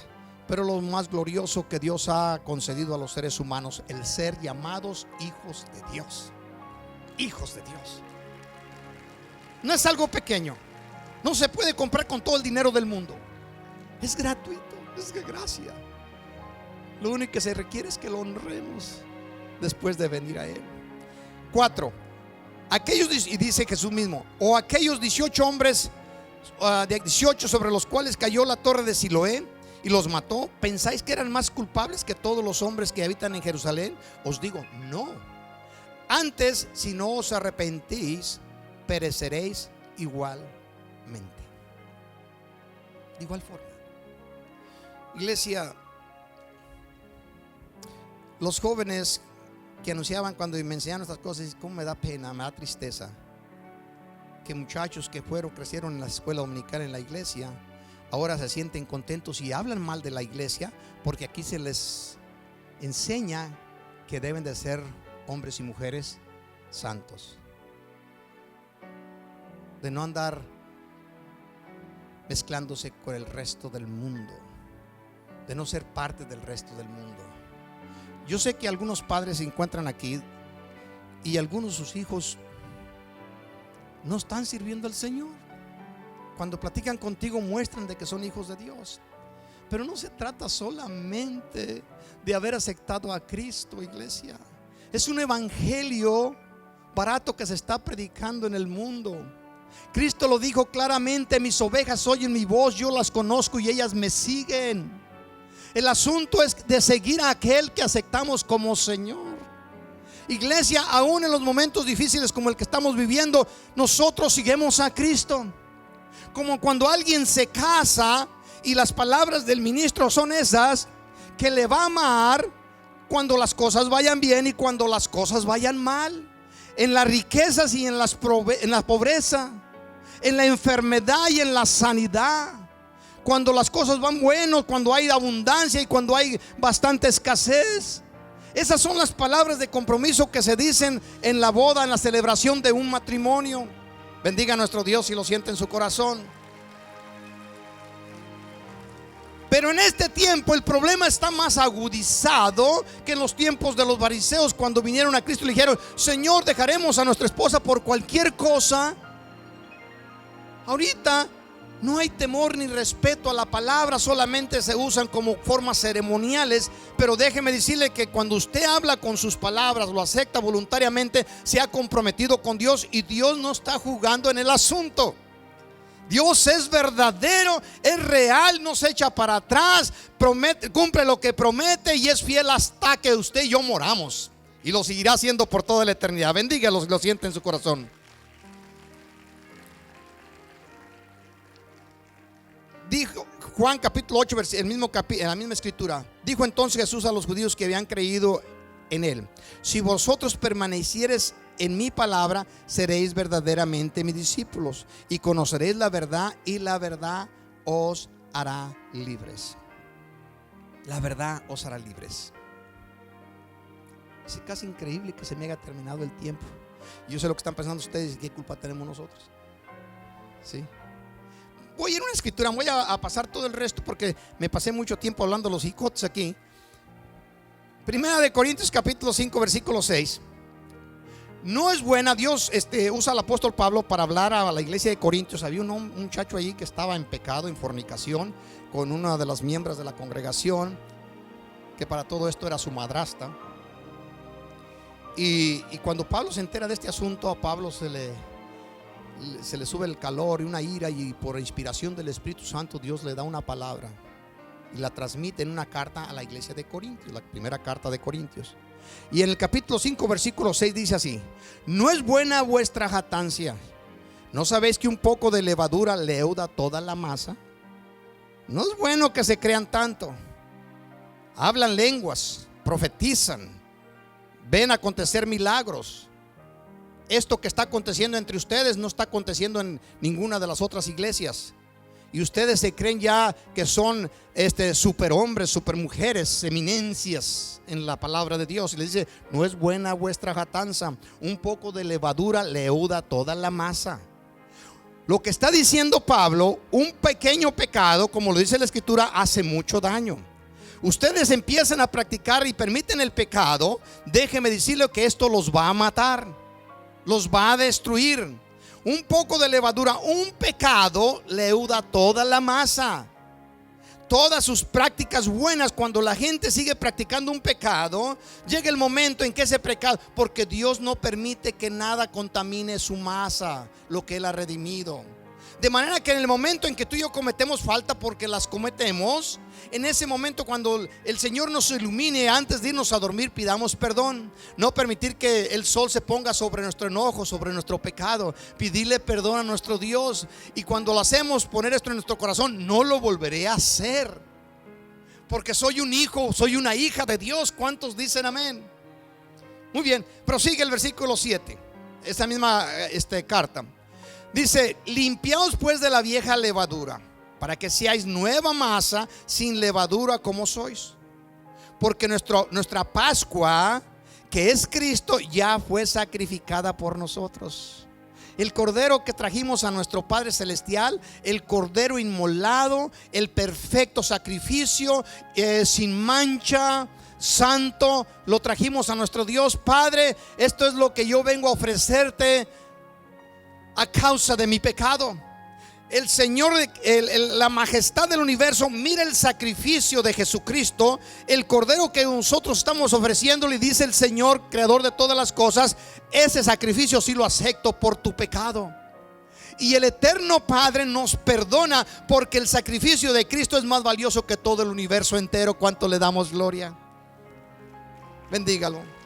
pero lo más glorioso que Dios ha concedido a los seres humanos, el ser llamados hijos de Dios. Hijos de Dios. No es algo pequeño. No se puede comprar con todo el dinero del mundo. Es gratuito, es de gracia. Lo único que se requiere es que lo honremos después de venir a Él. 4. Aquellos, y dice Jesús mismo, o aquellos 18 hombres, 18 sobre los cuales cayó la torre de Siloé y los mató, ¿pensáis que eran más culpables que todos los hombres que habitan en Jerusalén? Os digo, no. Antes, si no os arrepentís, pereceréis igualmente. De igual forma. Iglesia, los jóvenes que anunciaban cuando me enseñaron estas cosas, cómo me da pena, me da tristeza que muchachos que crecieron en la escuela dominical, en la iglesia, ahora se sienten contentos y hablan mal de la iglesia, porque aquí se les enseña que deben de ser hombres y mujeres santos, de no andar mezclándose con el resto del mundo, de no ser parte del resto del mundo. Yo sé que algunos padres se encuentran aquí y algunos de sus hijos no están sirviendo al Señor. Cuando platican contigo muestran de que son hijos de Dios, pero no se trata solamente de haber aceptado a Cristo, iglesia. Es un evangelio barato que se está predicando en el mundo. Cristo lo dijo claramente: mis ovejas oyen mi voz, yo las conozco y ellas me siguen. El asunto es de seguir a aquel que aceptamos como Señor. Iglesia, aún en los momentos difíciles como el que estamos viviendo, nosotros seguimos a Cristo. Como cuando alguien se casa y las palabras del ministro son esas: que le va a amar cuando las cosas vayan bien y cuando las cosas vayan mal, en las riquezas y en la pobreza, en la enfermedad y en la sanidad, cuando las cosas van buenas, cuando hay abundancia y cuando hay bastante escasez. Esas son las palabras de compromiso que se dicen en la boda, en la celebración de un matrimonio. Bendiga a nuestro Dios si lo siente en su corazón. Pero en este tiempo el problema está más agudizado que en los tiempos de los fariseos, cuando vinieron a Cristo y le dijeron: Señor, dejaremos a nuestra esposa por cualquier cosa. Ahorita no hay temor ni respeto a la palabra, solamente se usan como formas ceremoniales. Pero déjeme decirle que cuando usted habla con sus palabras, lo acepta voluntariamente, se ha comprometido con Dios y Dios no está jugando en el asunto. Dios es verdadero, es real, no se echa para atrás, promete, cumple lo que promete y es fiel hasta que usted y yo moramos. Y lo seguirá haciendo por toda la eternidad. Bendígalo si lo siente en su corazón. Dijo Juan capítulo 8, en la misma escritura. Dijo entonces Jesús a los judíos que habían creído en él: si vosotros permaneciereis en mi palabra, seréis verdaderamente mis discípulos y conoceréis la verdad, y la verdad os hará libres. La verdad os hará libres. Es casi increíble que se me haya terminado el tiempo. Yo sé lo que están pensando ustedes: ¿qué culpa tenemos nosotros? ¿Sí? Voy a ir a una escritura, voy a pasar todo el resto porque me pasé mucho tiempo hablando de los jicotes aquí. Primera de Corintios capítulo 5 versículo 6. No es buena. Dios usa al apóstol Pablo para hablar a la iglesia de Corintios. Había un muchacho allí que estaba en pecado, en fornicación, con una de las miembros de la congregación, que para todo esto era su madrastra. Y cuando Pablo se entera de este asunto, a Pablo se le sube el calor y una ira, y por inspiración del Espíritu Santo Dios le da una palabra y la transmite en una carta a la iglesia de Corintios, la primera carta de Corintios. Y en el capítulo 5 versículo 6 dice así: no es buena vuestra jactancia. ¿No sabéis que un poco de levadura leuda toda la masa? No es bueno que se crean tanto. Hablan lenguas, profetizan, ven acontecer milagros. Esto que está aconteciendo entre ustedes no está aconteciendo en ninguna de las otras iglesias. Y ustedes se creen ya que son superhombres, supermujeres, eminencias en la palabra de Dios. Y le dice: no es buena vuestra jactanza. Un poco de levadura leuda toda la masa. Lo que está diciendo Pablo: un pequeño pecado, como lo dice la escritura, hace mucho daño. Ustedes empiezan a practicar y permiten el pecado, déjeme decirle que esto los va a matar, los va a destruir. Un poco de levadura, un pecado leuda toda la masa. Todas sus prácticas buenas, cuando la gente sigue practicando un pecado, llega el momento en que ese pecado, porque Dios no permite que nada contamine su masa, lo que Él ha redimido. De manera que en el momento en que tú y yo cometemos falta, porque las cometemos, en ese momento cuando el Señor nos ilumine, antes de irnos a dormir, pidamos perdón. No permitir que el sol se ponga sobre nuestro enojo, sobre nuestro pecado. Pedirle perdón a nuestro Dios. Y cuando lo hacemos, poner esto en nuestro corazón: no lo volveré a hacer, porque soy un hijo, soy una hija de Dios. ¿Cuántos dicen amén? Muy bien, prosigue el versículo 7. Esa misma carta dice: limpiaos pues de la vieja levadura, para que seáis nueva masa, sin levadura como sois. Porque nuestra Pascua, que es Cristo, ya fue sacrificada por nosotros. El cordero que trajimos a nuestro Padre Celestial, el cordero inmolado, el perfecto sacrificio, sin mancha, santo, lo trajimos a nuestro Dios. Padre, esto es lo que yo vengo a ofrecerte a causa de mi pecado. El Señor, la majestad del universo, mira el sacrificio de Jesucristo, el cordero que nosotros estamos ofreciendo. Le dice el Señor, creador de todas las cosas: ese sacrificio sí lo acepto por tu pecado. Y el eterno Padre nos perdona porque el sacrificio de Cristo es más valioso que todo el universo entero. ¿Cuánto le damos gloria? Bendígalo.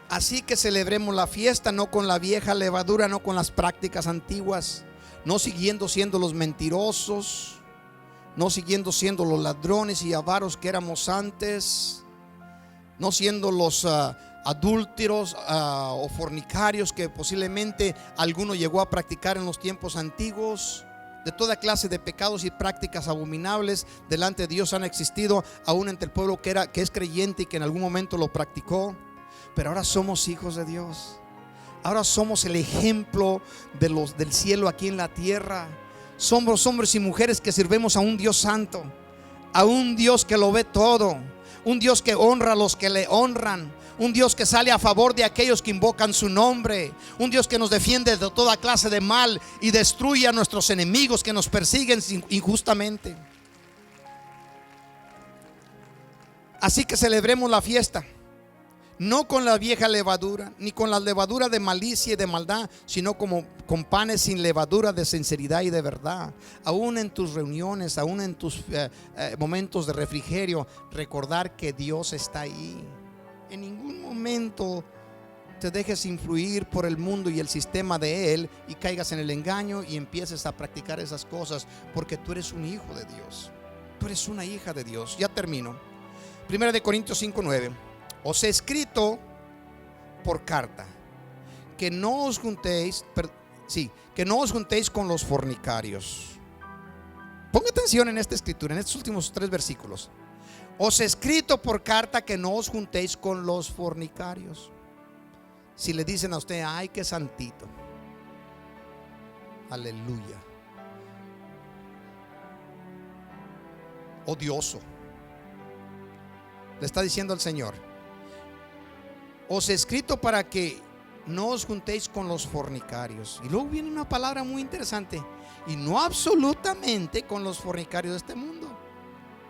Así que celebremos la fiesta no con la vieja levadura, no con las prácticas antiguas, no siguiendo siendo los mentirosos, no siguiendo siendo los ladrones y avaros que éramos antes, no siendo los adúlteros o fornicarios que posiblemente alguno llegó a practicar en los tiempos antiguos. De toda clase de pecados y prácticas abominables delante de Dios han existido aún entre el pueblo que es creyente y que en algún momento lo practicó. Pero ahora somos hijos de Dios. Ahora somos el ejemplo del cielo aquí en la tierra. Somos hombres y mujeres que sirvemos a un Dios santo, a un Dios que lo ve todo, un Dios que honra a los que le honran, un Dios que sale a favor de aquellos que invocan su nombre, un Dios que nos defiende de toda clase de mal y destruye a nuestros enemigos que nos persiguen injustamente. Así que celebremos la fiesta no con la vieja levadura, ni con la levadura de malicia y de maldad, sino como con panes sin levadura de sinceridad y de verdad. Aún en tus reuniones, aún en tus momentos de refrigerio, recordar que Dios está ahí. En ningún momento te dejes influir por el mundo y el sistema de él y caigas en el engaño y empieces a practicar esas cosas, porque tú eres un hijo de Dios, tú eres una hija de Dios. Ya termino. 1 Corintios 5:9. Os he escrito por carta que no os juntéis con los fornicarios. Ponga atención en esta escritura, en estos últimos 3 versículos. Os he escrito por carta que no os juntéis con los fornicarios. Si le dicen a usted: ay, qué santito, aleluya, odioso, le está diciendo el Señor: os he escrito para que no os juntéis con los fornicarios. Y luego viene una palabra muy interesante: y no absolutamente con los fornicarios de este mundo.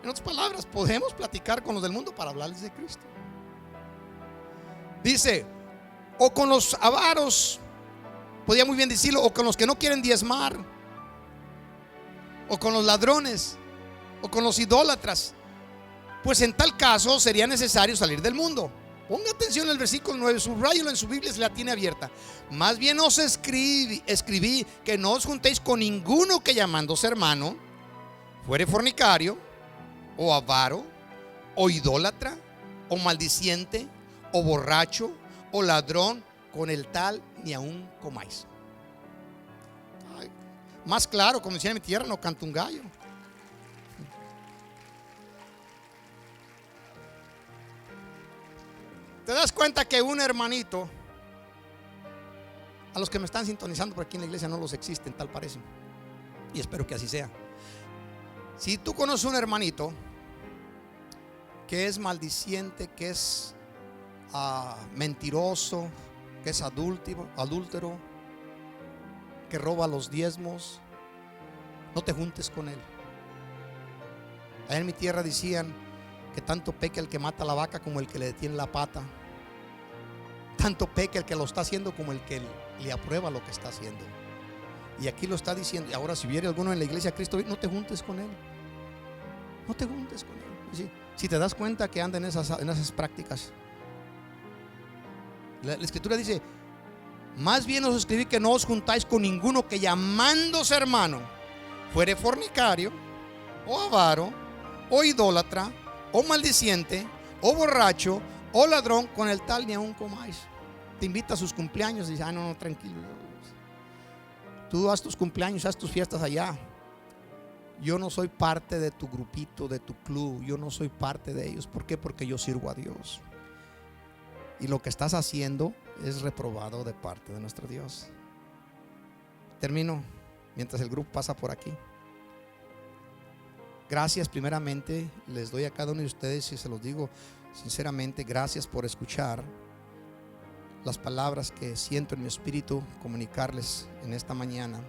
En otras palabras, podemos platicar con los del mundo para hablarles de Cristo. Dice: o con los avaros, podía muy bien decirlo, o con los que no quieren diezmar, o con los ladrones, o con los idólatras. Pues en tal caso sería necesario salir del mundo. Ponga atención al versículo 9, subráyelo en su Biblia si la tiene abierta. Más bien os escribí que no os juntéis con ninguno que, llamándose hermano, fuere fornicario, o avaro, o idólatra, o maldiciente, o borracho, o ladrón. Con el tal ni aún comáis. Ay, más claro, como decía en mi tierra, no canta un gallo. Te das cuenta que un hermanito, a los que me están sintonizando por aquí en la iglesia no los existen, tal parece, y espero que así sea. Si tú conoces un hermanito que es maldiciente, que es mentiroso, que es adúltero, que roba los diezmos, no te juntes con él. Allá en mi tierra decían que tanto peca el que mata la vaca como el que le detiene la pata. Tanto peca el que lo está haciendo como el que le aprueba lo que está haciendo. Y aquí lo está diciendo. Y ahora, si viene alguno en la iglesia de Cristo, no te juntes con él. No te juntes con él. Si te das cuenta que anda en esas prácticas. La escritura dice: más bien os escribí que no os juntáis con ninguno que, llamándose hermano, fuere fornicario, o avaro, o idólatra, o maldiciente, o borracho, o ladrón. Con el tal ni aún comáis. Te invita a sus cumpleaños y dice: no, tranquilo, tú haz tus cumpleaños, haz tus fiestas allá. Yo no soy parte de tu grupito, de tu club. Yo no soy parte de ellos. ¿Por qué? Porque yo sirvo a Dios. y lo que estás haciendo es reprobado de parte de nuestro Dios. Termino mientras el grupo pasa por aquí. Gracias primeramente, les doy a cada uno de ustedes y se los digo sinceramente, gracias por escuchar las palabras que siento en mi espíritu comunicarles en esta mañana.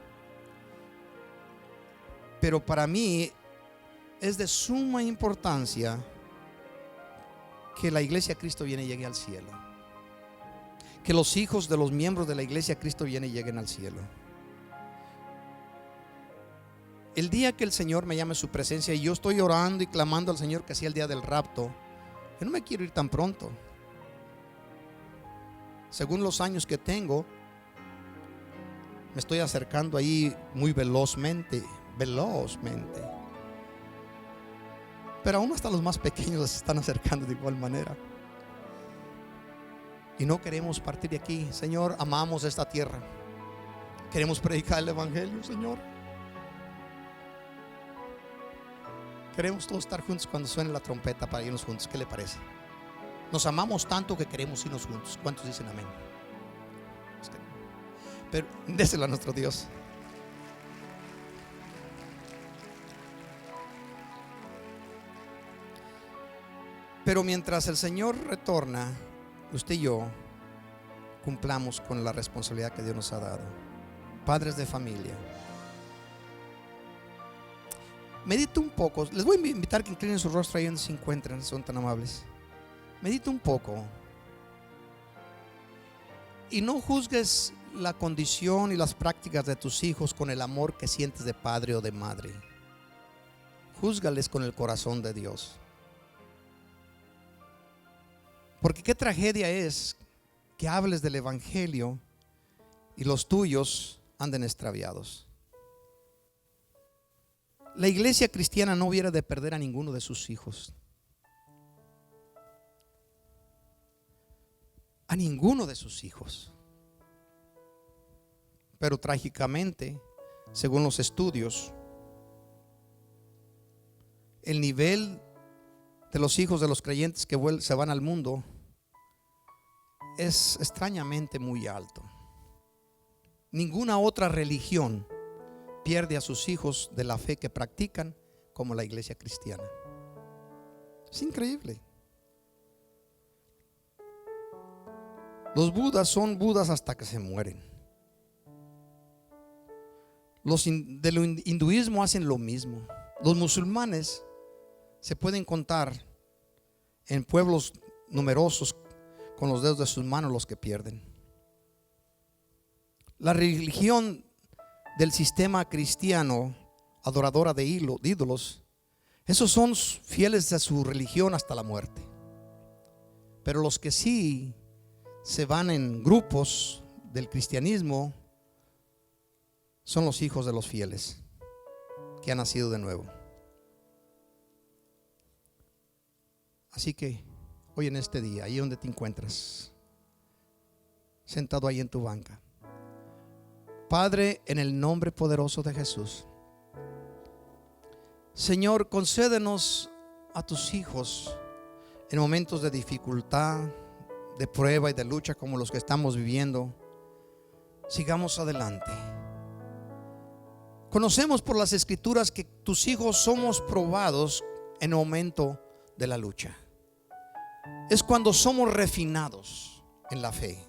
Pero para mí es de suma importancia que la iglesia Cristo viene y llegue al cielo, que los hijos de los miembros de la iglesia Cristo viene y lleguen al cielo. El día que el Señor me llame a su presencia, y yo estoy orando y clamando al Señor que sea el día del rapto, yo no me quiero ir tan pronto. Según los años que tengo, me estoy acercando ahí muy velozmente. Pero aún hasta los más pequeños se están acercando de igual manera. Y no queremos partir de aquí. Señor, amamos esta tierra. Queremos predicar el evangelio, Señor. Queremos todos estar juntos cuando suene la trompeta para irnos juntos. ¿Qué le parece? Nos amamos tanto que queremos irnos juntos. ¿Cuántos dicen amén? Pero déselo a nuestro Dios. Pero mientras el Señor retorna, usted y yo cumplamos con la responsabilidad que Dios nos ha dado. Padres de familia, medite un poco. Les voy a invitar que inclinen su rostro ahí donde se encuentran, son tan amables. Medite un poco y no juzgues la condición y las prácticas de tus hijos con el amor que sientes de padre o de madre. Júzgales con el corazón de Dios. Porque qué tragedia es que hables del evangelio y los tuyos anden extraviados. La iglesia cristiana no hubiera de perder a ninguno de sus hijos. A ninguno de sus hijos. Pero trágicamente, según los estudios, el nivel de los hijos de los creyentes que se van al mundo es extrañamente muy alto. Ninguna otra religión pierde a sus hijos de la fe que practican como la iglesia cristiana. Es increíble. Los budas son budas hasta que se mueren. Los del hinduismo hacen lo mismo. Los musulmanes se pueden contar en pueblos numerosos con los dedos de sus manos los que pierden. La religión del sistema cristiano, adoradora de ídolos, esos son fieles a su religión hasta la muerte. Pero los que sí se van en grupos del cristianismo son los hijos de los fieles que han nacido de nuevo. Así que hoy en este día, ahí donde te encuentras, sentado ahí en tu banca, Padre, en el nombre poderoso de Jesús, Señor, concédenos a tus hijos en momentos de dificultad, de prueba y de lucha como los que estamos viviendo, sigamos adelante. Conocemos por las escrituras que tus hijos somos probados en el momento de la lucha. Es cuando somos refinados en la fe.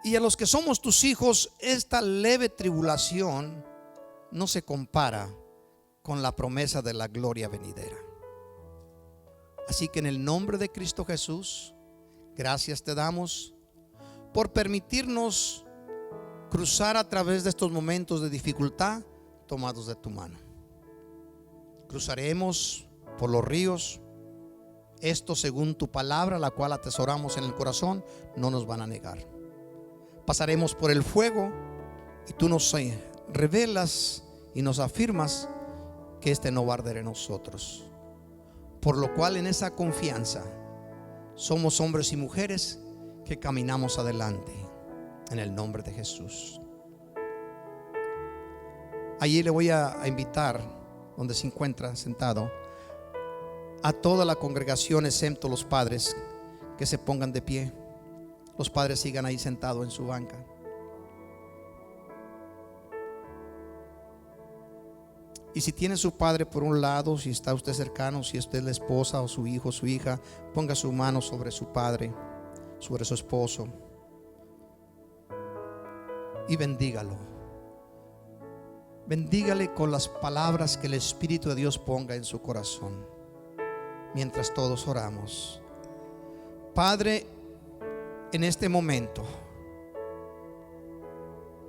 Y a los que somos tus hijos, esta leve tribulación no se compara con la promesa de la gloria venidera. Así que en el nombre de Cristo Jesús, gracias te damos por permitirnos cruzar a través de estos momentos de dificultad tomados de tu mano. Cruzaremos por los ríos. Esto según tu palabra, la cual atesoramos en el corazón, no nos van a negar. Pasaremos por el fuego y tú nos revelas y nos afirmas que este no va a arder en nosotros. Por lo cual en esa confianza somos hombres y mujeres que caminamos adelante en el nombre de Jesús. Allí le voy a invitar, donde se encuentra sentado, a toda la congregación, excepto los padres, que se pongan de pie. Los padres sigan ahí sentados en su banca. Y si tiene su padre por un lado, si está usted cercano, si usted es la esposa o su hijo o su hija, ponga su mano sobre su padre, sobre su esposo, y bendígalo. Bendígale con las palabras que el Espíritu de Dios ponga en su corazón, mientras todos oramos. Padre, en este momento,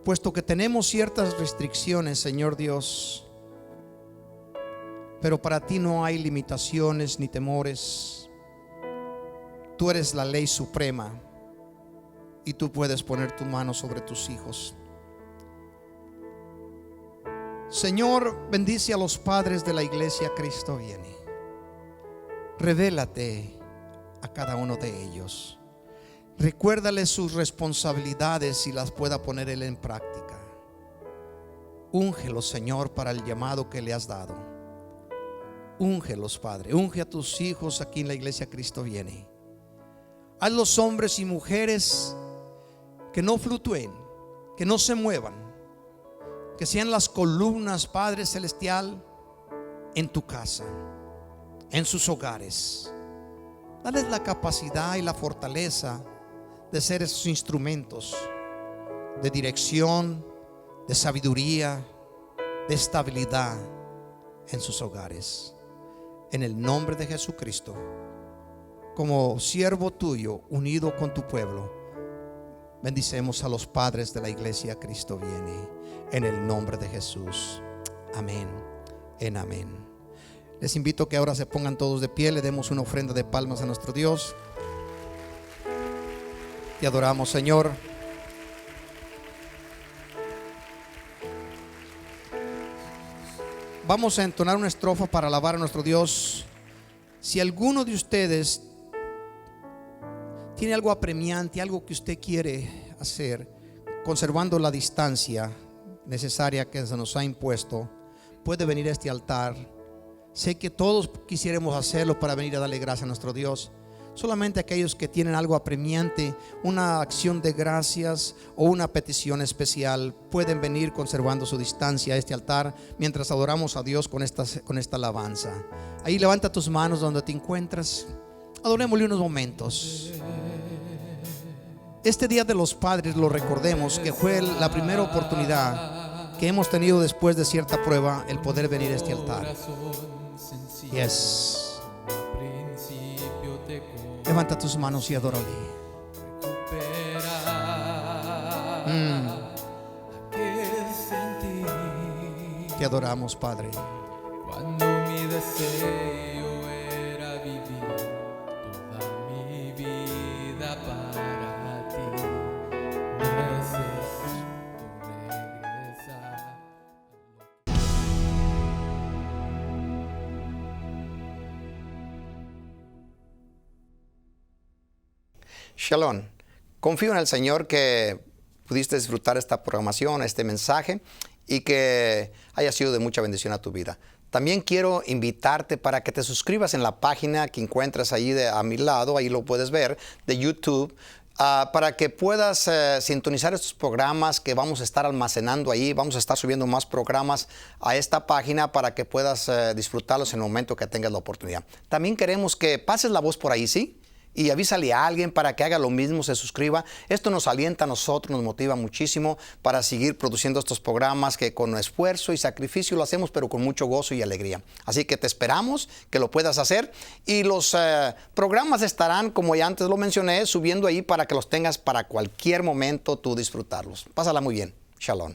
puesto que tenemos ciertas restricciones, Señor Dios, pero para ti no hay limitaciones ni temores. Tú eres la ley suprema y tú puedes poner tu mano sobre tus hijos. Señor, bendice a los padres de la iglesia Cristo Viene. Revélate a cada uno de ellos. Recuérdales sus responsabilidades y las pueda poner él en práctica. Úngelos, Señor, para el llamado que le has dado. Úngelos, Padre. Unge a tus hijos aquí en la iglesia Cristo Viene. Hazlos hombres y mujeres que no fluctúen, que no se muevan, que sean las columnas, Padre celestial, en tu casa, en sus hogares. Dales la capacidad y la fortaleza de ser esos instrumentos de dirección, de sabiduría, de estabilidad en sus hogares. En el nombre de Jesucristo, como siervo tuyo, unido con tu pueblo, bendicemos a los padres de la iglesia Cristo Viene, en el nombre de Jesús. Amén, en amén. Les invito a que ahora se pongan todos de pie, le demos una ofrenda de palmas a nuestro Dios. Te adoramos, Señor. Vamos a entonar una estrofa para alabar a nuestro Dios. Si alguno de ustedes tiene algo apremiante, algo que usted quiere hacer, conservando la distancia necesaria que se nos ha impuesto, puede venir a este altar. Sé que todos quisiéramos hacerlo para venir a darle gracias a nuestro Dios. Solamente aquellos que tienen algo apremiante, una acción de gracias o una petición especial, pueden venir conservando su distancia a este altar mientras adoramos a Dios con esta alabanza. Ahí levanta tus manos donde te encuentras. Adorémosle unos momentos. Este Día de los Padres lo recordemos que fue la primera oportunidad que hemos tenido después de cierta prueba, el poder venir a este altar. Yes. Levanta tus manos y adórale. Te adoramos, Padre. Cuando mi deseo era vivir toda mi vida para ti, necesito regresar. Shalom. Confío en el Señor que pudiste disfrutar esta programación, este mensaje, y que haya sido de mucha bendición a tu vida. También quiero invitarte para que te suscribas en la página que encuentras ahí a mi lado, ahí lo puedes ver, de YouTube, para que puedas sintonizar estos programas que vamos a estar almacenando ahí. Vamos a estar subiendo más programas a esta página para que puedas disfrutarlos en el momento que tengas la oportunidad. También queremos que pases la voz por ahí, ¿sí? Y avísale a alguien para que haga lo mismo, se suscriba. Esto nos alienta a nosotros, nos motiva muchísimo para seguir produciendo estos programas que con esfuerzo y sacrificio lo hacemos, pero con mucho gozo y alegría. Así que te esperamos que lo puedas hacer. Y los programas estarán, como ya antes lo mencioné, subiendo ahí para que los tengas para cualquier momento tú disfrutarlos. Pásala muy bien. Shalom.